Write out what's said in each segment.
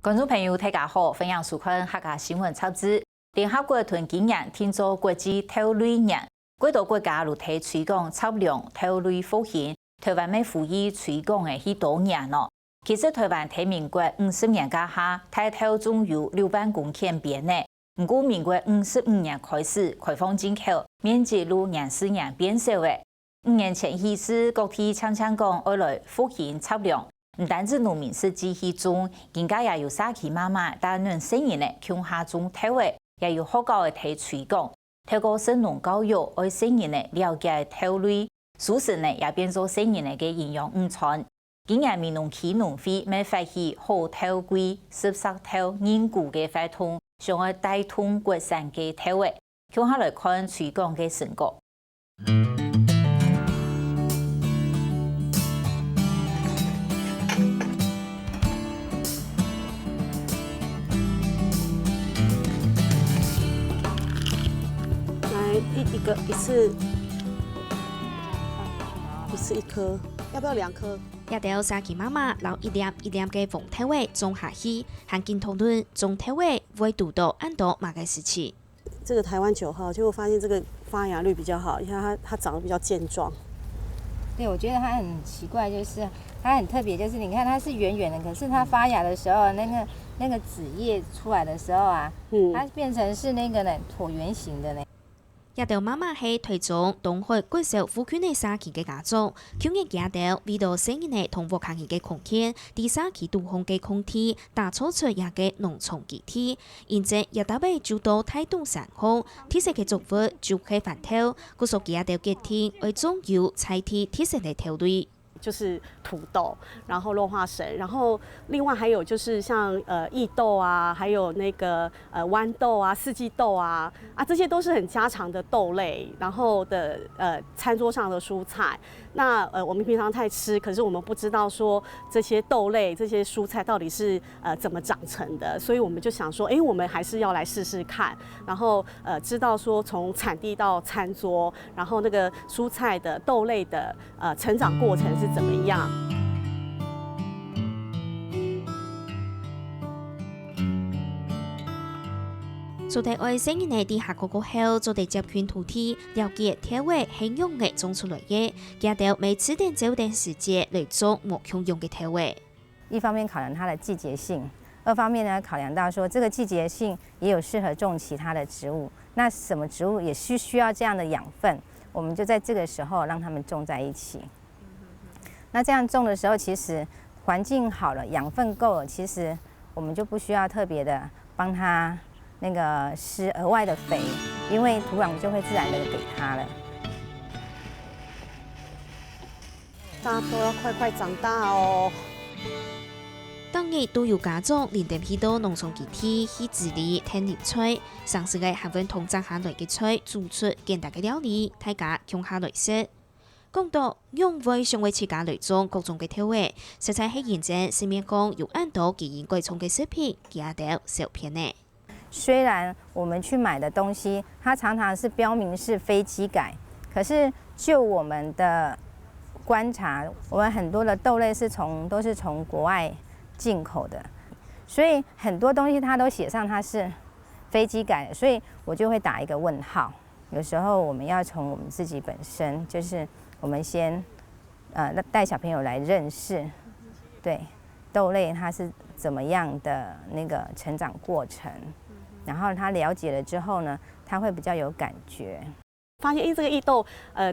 观众朋友，大家好，欢迎收看客家新闻插枝。联合国团今年庆祝国际兔类日，几多国家陆提推广测量兔类风险，台湾要呼吁推广的许多年咯。其实台湾在民国50年加下，大兔总有6万公顷边内。不过民国55年开始开放进口，面积如24年变少的。5年前起是各地常常讲要来复兴测量。唔单止农民是机器种，人家也有沙琪妈妈担任生意的乡下种兔的，也有好高的提推广。透过生农教育，爱生意的了解兔类，熟食呢也变做生意的嘅营养午餐。今年民农企农会要发起好兔季、13兔研究嘅活动，想要带动国产嘅兔的，向下来看推广嘅成果。一次1颗，要不要2颗？也要沙琪妈妈留一粒一粒嘅凤兔尾种下去，含金讨论种兔尾会读到按到哪个时期。这个台湾9号，结果发现这个发芽率比较好，你看它长得比较健壮。对，我觉得它很奇怪，就是它很特别，就是你看它是圆圆的，可是它发芽的时候，那个籽叶出来的时候啊，它变成是那个呢椭圆形的呢。也到妈妈系推崇东海国小附近的沙琪嘅家族，今日也到为到生意嘅同步行業嘅空間，第沙琪杜控嘅空地，打造出也嘅農場基地，現在也搭配就到態度上空，特色嘅作物就開發透，故所也到決定為種有菜地特色嘅兔類。就是土豆，然后落花生，然后另外还有就是像异豆啊，还有那个豌豆啊、四季豆啊，这些都是很家常的豆类，然后的餐桌上的蔬菜。那我们平常在吃，可是我们不知道说这些豆类、这些蔬菜到底是怎么长成的，所以我们就想说，我们还是要来试试看，然后知道说从产地到餐桌，然后那个蔬菜的豆类的成长过程是怎么样。做第愛生意呢，啲下個後做第接圈土地，了解體位係用嘅種出來嘅，加到每次點早點時節嚟做目標用嘅體位。一方面考量它的季節性，二方面呢考量到說這個季節性也有適合種其他的植物，那什麼植物也需要這樣的養分，我們就在這個時候讓它們種在一起。那這樣種的時候，其實環境好了，養分夠了，其實我們就不需要特別的幫它那個施額外的肥，因為土壤就會自然的給它了。大家都要快快長大哦。當日都有家族連點去到農場基地去治理田葉菜，上市嘅韓文同摘下來嘅菜做出簡單嘅料理，大家共下來食。講到用為上為自家嚟種各種嘅調味，實際係認真市面講有按到基因貴重嘅食品，加到小片呢。雖然我們去買的東西，它常常是標明是非基改，可是就我們的觀察，我們很多的豆類都是從國外進口的，所以很多東西它都寫上它是非基改的，所以我就會打一個問號。有時候我們要從我們自己本身，就是我們先帶小朋友來認識，對豆類它是怎麼樣的那個成長過程，然後他了解了之後呢，他會比較有感覺。發現這個異豆，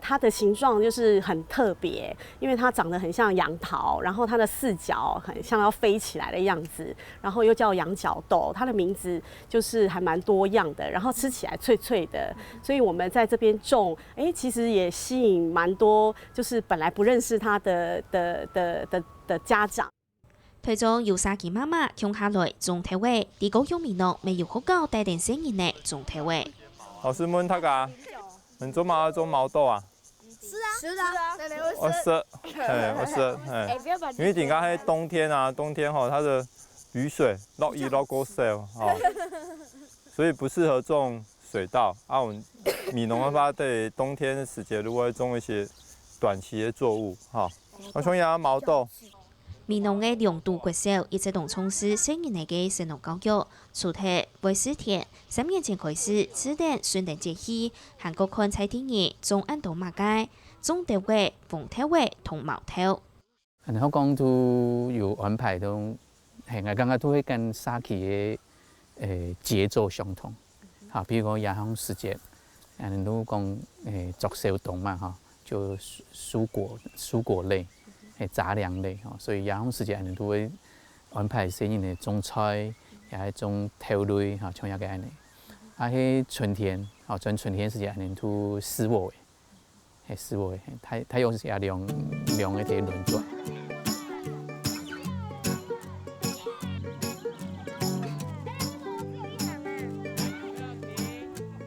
它的形狀就是很特別，因為它長得很像楊桃，然後它的四角很像要飛起來的樣子，然後又叫羊角豆，它的名字就是還蠻多樣的，然後吃起來脆脆的，所以我們在這邊種，其實也吸引蠻多，就是本來不認識它的家長。推咗要沙琪媽媽向下來種體位，啲高鄉民農未有好高帶定生意呢種體位。老師問他㗎，你種毛豆啊？是啊，我是，因為點解喺冬天啊？冬天吼，它的雨水落雨落夠少，所以不適合種水稻。我們米農的話，對冬天時節如果種一些短期的作物，我想養毛豆。民农嘅两度国小一直同从事成人嘅生农教育，除題為試田，3年前開始指定順定節氣，韓國看菜電影種按到馬街，種稻嘅、鳳頭嘅同毛頭。然後講都有安排到，係我感覺都會跟沙期嘅節奏相同。嚇，比如講亞香時節，人都講作小動嘛嚇，就蔬果類。雜糧類，所以亞香時節人都會安排細人嘅種菜，也係種豆類，嚇，像一個安尼。啊，喺春天，嚇，轉春天時節人都濕貨嘅，係濕貨嘅，它有時也兩個啲輪轉。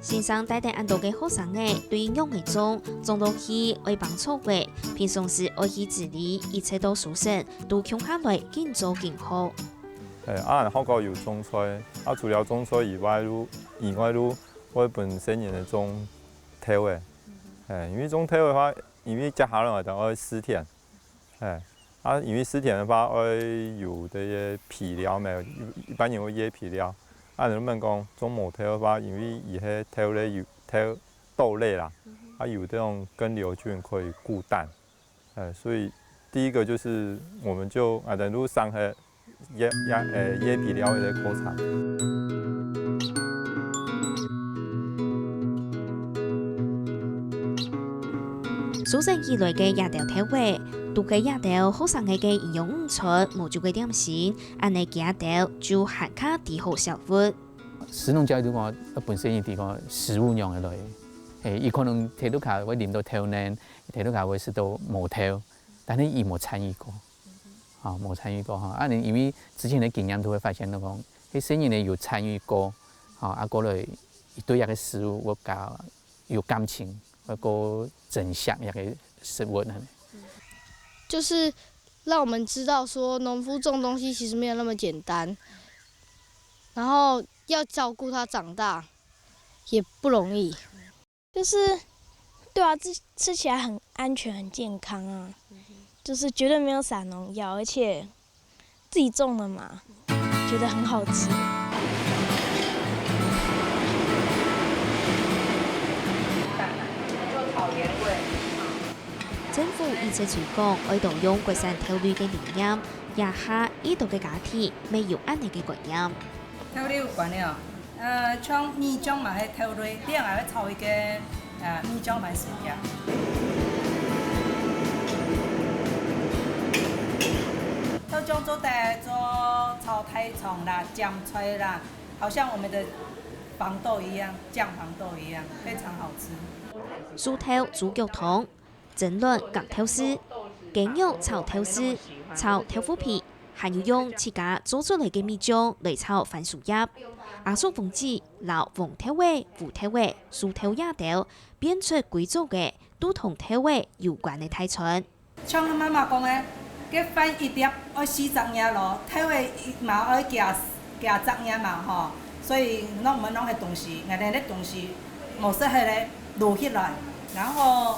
先生帶定按到嘅學生嘅對用嘅種到去愛幫助嘅，平常時愛去治理，一切都舒適，都強下來更做更好。啊，學校有種菜，啊，除了種菜以外，我本身人嘅種豆嘅，因為種豆嘅話，因為接下來就愛試田，啊，因為試田嘅話，愛有啲皮料咩，一般人會椰皮料。啊，人們講種毛豆嘅話，因為伊係豆類有豆類啦，啊有這種根瘤菌可以固氮，所以第一個就是我們就在路上係椰皮料嘅口場。蘇生以來嘅亞豆體會，讀嘅亞豆學生嘅營養午餐無足嘅點心，安尼亞豆就限卡啲好生活。食農教育講本身係個食物樣嘅類，伊可能睇到佢會啉到豆奶，睇到佢會食到毛豆，但係伊冇參與過，嚇冇參與過嚇。啊，因為之前嘅經驗都會發現到講，啲細人咧有參與過，嚇啊過來對一個食物會較有感情。一個真相一個食物呢，就是讓我們知道說農夫種東西其實沒有那麼簡單，然後要照顧它長大也不容易。就是對啊，吃起來很安全、很健康啊，就是絕對沒有撒農藥，而且自己種的嘛，覺得很好吃。政府一直推廣愛動用國產豆類嘅理念，也下呢度嘅家庭未有安尼嘅觀念。豆類有觀念，像米漿嘛係豆類，啲人係炒一個米漿蠻食嘅。豆漿做炒太蟲啦、醬菜啦，好像我們的黃豆一樣，醬黃豆一樣，非常好吃。酥頭煮腳湯。蒸卵夾豆絲、雞肉炒豆絲、炒豆腐皮，還要用自家做出來嘅米漿來炒番薯葉。阿叔鳳子、撈黃豆味、胡豆味、酥頭亞豆，變出貴族嘅都同豆味有關嘅題材。像媽媽講嘅，佢飯一碟要40嘢咯，豆味嘛要加10嘢嘛吼，所以我們攏係東西，我哋啲東西冇適合咧滷起來，然後。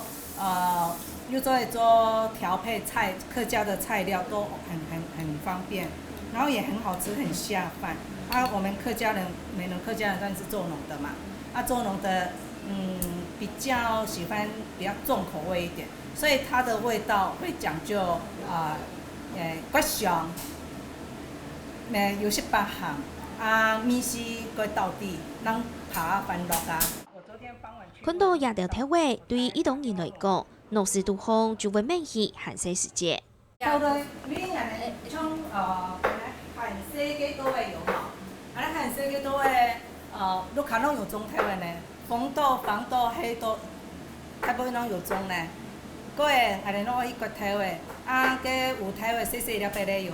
又做調配菜，客家的菜料都很方便，然後也很好吃，很下飯。啊，我們客家人，每人客家人算是做農的嘛，啊做農的，比較喜歡比較重口味一點，所以它的味道會講究骨香，有些八行，米絲個到底，能爬翻落啊。看到亞豆體會對呢種人來講，農事都好就會免去閒暇時間。豆類呢啲人從閒暇嘅都會有嘛，閒暇嘅都會都可能有種豆嘅呢，紅豆、黃豆、黑豆，大部分都有種呢。嗰個我哋攞一個豆嘅，嘅有豆嘅細細粒嘅咧有，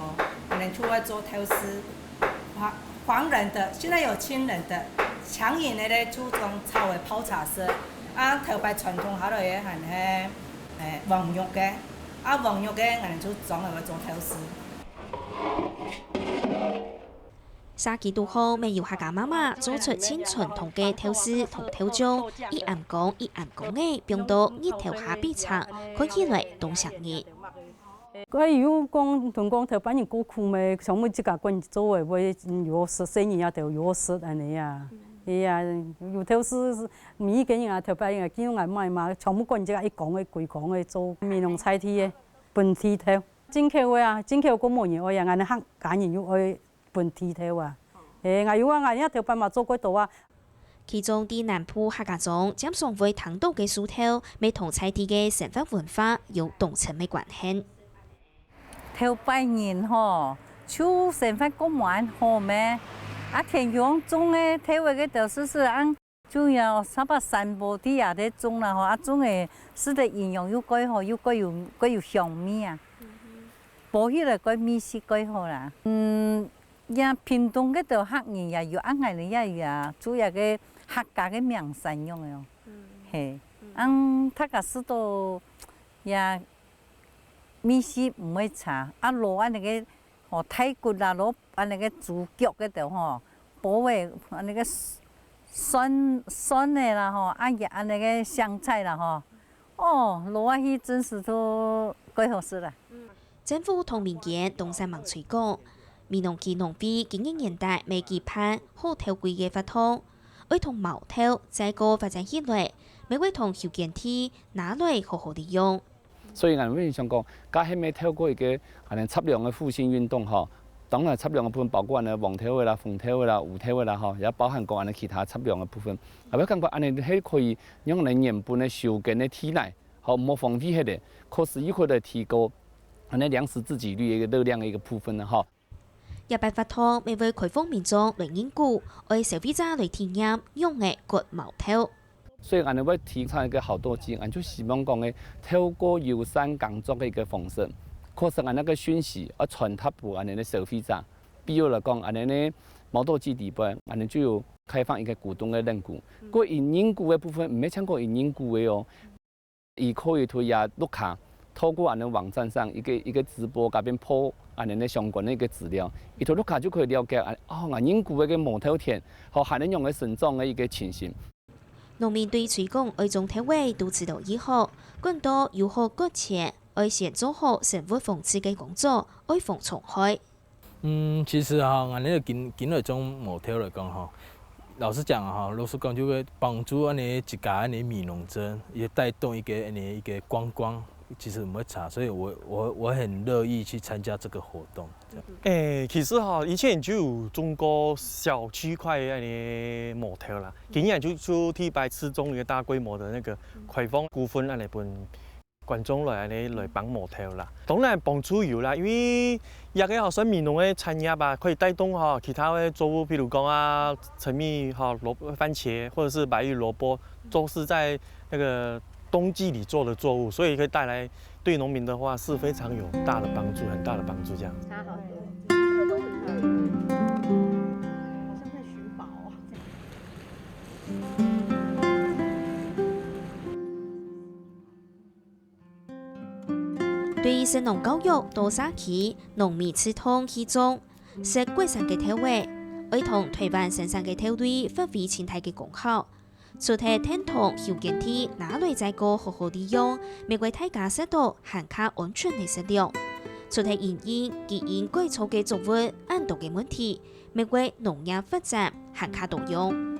我哋出來做豆絲，黃人的，現在有青人的。強飲嘅咧，注重炒嘅泡茶色，頭擺傳統下來嘅係黃肉嘅，黃肉嘅我哋就裝嚟做豆絲。沙期都好，未有客家媽媽做出清傳統嘅豆絲同豆漿，一暗講嘅，變到熱頭下必炒，看起來都上熱。我有讲，同讲台北人过苦咩，像我自家个人做诶，买药食生意也着药食安尼啊。哎呀，有头是每个人啊，台北人啊，见我买嘛，全部个人自家一讲诶，规讲诶做美容菜体诶，分剃头。进口诶啊，进口个无人爱啊，俺哋客家人又爱分剃头啊。我有啊，俺哋台北嘛做过多啊。其中伫南部客家中，占上为糖豆嘅梳头，未同菜地嘅生活文化有同层嘅关系。台北人吼，就生活咁蛮好咩？啊，田园种诶，台湾嘅就是按主要差不多山坡地下咧种啦吼，啊种诶，使得营养又改好，又有香味啊。保起来改米是改好啦。呀，屏东嘅度客人也有按下嚟也有啊，主要嘅客家嘅名产用嘅哦。嘿，他家是都呀。米线唔会差，啊攞安尼个哦太骨啦，攞安尼个猪脚嗰度吼，补诶安尼个酸诶啦吼，安尼个香菜啦吼，哦攞啊去真是都几好食啦。政府同民间东山忙推广，闽农技农比经营年代未期盼好头贵嘅法通，爱同毛头再个发展起来，每位同休闲体拿来好好利用。所以我们想讲，加起咪透过一个测量的复兴运动吼，当然测量的部分包括呢黄头的啦、红头的啦、有头的啦吼，也包含讲安尼其他测量的部分。啊，我感觉安尼迄可以让人原本的受健的体内，和模仿体迄个，可是伊可以提高安尼粮食自给率一个热量的一个部分呢吼。也办法通未为开放民众来研究，为消费者来体验用的割毛头。所以，我哋要提倡一个好多机，就希望讲嘅透过友善工作嘅一个方式，确实那个讯息传达给安尼嘅消费者。比如来讲，安尼呢毛豆基底部，安尼就有开放一个股东嘅认股。过营养股嘅部分，唔係唱过营养股嘅哦，伊可以推下录卡，透过安尼网站上一个直播，嗰边播安尼相关嘅一个资料，伊头录卡就可以了解营养股嘅个毛头田和含能用嘅生长嘅一个情形。农民对推广爱种体位都知道以后，更多如何搁浅，爱先做好生活防治嘅工作，爱防虫害。其实按你今来种毛头来讲吼，老实讲老实讲就会帮助安尼一家安尼米农村，也带动一个安尼一个观光。其实唔会差，所以我很乐意去参加这个活动。其实以前就有中国小区块的模特啦，今年就替白吃中一个大规模的那个开放股份来分观众来帮模特啦。当然帮助有啦，因为也个算民农的产业吧，可以带动其他的作物，比如讲橙蜜番茄或者是白玉萝卜，都是在那个冬季里做的作物，所以可以带来对农民的话是非常有大的帮助，很大的帮助这样。差好多，这个都很大，好像在寻宝对于神农教育多沙期农民刺通其中，是贵上嘅体位，爱同台湾身上嘅体位发挥生态嘅功效。除体天同休闲体拿来再个好好利用，玫瑰大家食到含卡安全的食料。除体原因基因改草嘅作物按度嘅问题，玫瑰农业发展含卡动用。